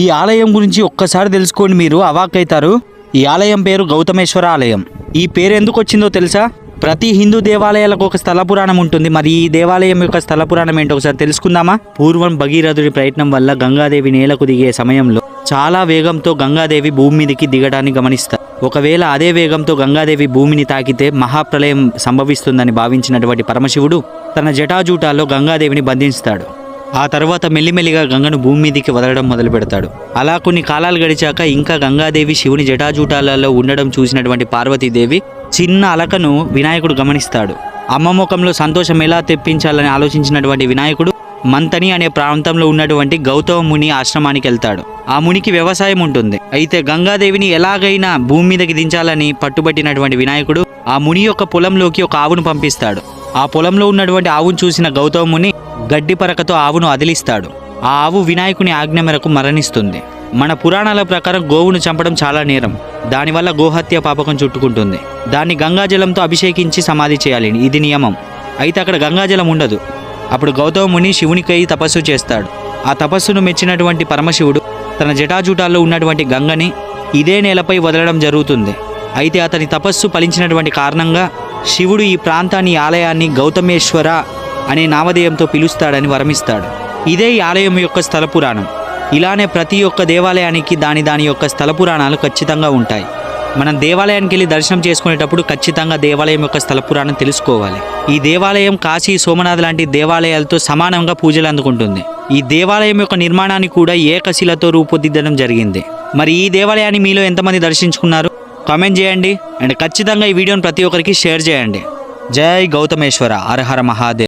ఈ ఆలయం గురించి ఒక్కసారి తెలుసుకోండి, మీరు అవాక్కైతారు. ఈ ఆలయం పేరు గౌతమేశ్వర ఆలయం. ఈ పేరు ఎందుకు వచ్చిందో తెలుసా? ప్రతి హిందూ దేవాలయాలకు ఒక స్థల పురాణం ఉంటుంది. మరి ఈ దేవాలయం యొక్క స్థల పురాణం ఏంటో ఒకసారి తెలుసుకుందామా? పూర్వం భగీరథుడి ప్రయత్నం వల్ల గంగాదేవి నేలకు దిగే సమయంలో చాలా వేగంతో గంగాదేవి భూమి మీదకి దిగడాన్ని గమనిస్తారు. ఒకవేళ అదే వేగంతో గంగాదేవి భూమిని తాకితే మహాప్రళయం సంభవిస్తుందని భావించినటువంటి పరమశివుడు తన జటాజూటాల్లో గంగాదేవిని బంధిస్తాడు. ఆ తర్వాత మెల్లిమెల్లిగా గంగను భూమి మీదకి వదలడం మొదలు పెడతాడు. అలా కొన్ని కాలాలు గడిచాక ఇంకా గంగాదేవి శివుని జటాజూటాలలో ఉండడం చూసినటువంటి పార్వతీదేవి చిన్న అలకను వినాయకుడు గమనిస్తాడు. అమ్మ ముఖంలో సంతోషం ఎలా తెప్పించాలని ఆలోచించినటువంటి వినాయకుడు మంతని అనే ప్రాంతంలో ఉన్నటువంటి గౌతమ ముని ఆశ్రమానికి వెళ్తాడు. ఆ మునికి వ్యవసాయం ఉంటుంది. అయితే గంగాదేవిని ఎలాగైనా భూమి మీదకి దించాలని పట్టుబట్టినటువంటి వినాయకుడు ఆ ముని యొక్క పొలంలోకి ఒక ఆవును పంపిస్తాడు. ఆ పొలంలో ఉన్నటువంటి ఆవును చూసిన గౌతమ ముని గడ్డి పరకతో ఆవును అదిలిస్తాడు. ఆ ఆవు వినాయకుని ఆజ్ఞ మేరకు మరణిస్తుంది. మన పురాణాల ప్రకారం గోవును చంపడం చాలా నేరం. దానివల్ల గోహత్య పాపకం చుట్టుకుంటుంది. దాన్ని గంగాజలంతో అభిషేకించి సమాధి చేయాలి, ఇది నియమం. అయితే అక్కడ గంగాజలం ఉండదు. అప్పుడు గౌతమ ముని శివునికై తపస్సు చేస్తాడు. ఆ తపస్సును మెచ్చినటువంటి పరమశివుడు తన జటాజూటాల్లో ఉన్నటువంటి గంగని ఇదే నేలపై వదలడం జరుగుతుంది. అయితే అతని తపస్సు ఫలించినటువంటి కారణంగా శివుడు ఈ ప్రాంతాన్ని ఆలయాన్ని గౌతమేశ్వర అనే నామధేయంతో పిలుస్తాడని వరమిస్తాడు. ఇదే ఈ ఆలయం యొక్క స్థల పురాణం. ఇలానే ప్రతి ఒక్క దేవాలయానికి దాని యొక్క స్థల పురాణాలు ఖచ్చితంగా ఉంటాయి. మనం దేవాలయానికి వెళ్ళి దర్శనం చేసుకునేటప్పుడు ఖచ్చితంగా దేవాలయం యొక్క స్థల పురాణం తెలుసుకోవాలి. ఈ దేవాలయం కాశీ, సోమనాథ్ లాంటి దేవాలయాలతో సమానంగా పూజలు అందుకుంటుంది. ఈ దేవాలయం యొక్క నిర్మాణాన్ని కూడా ఏకశిలతో రూపుదిద్దడం జరిగింది. మరి ఈ దేవాలయాన్ని మీలో ఎంతమంది దర్శించుకున్నారు? కామెంట్ చేయండి. అండ్ ఖచ్చితంగా ఈ వీడియోని ప్రతి ఒక్కరికి షేర్ చేయండి. జై గౌతమేశ్వర, హర హర మహాదేవ్.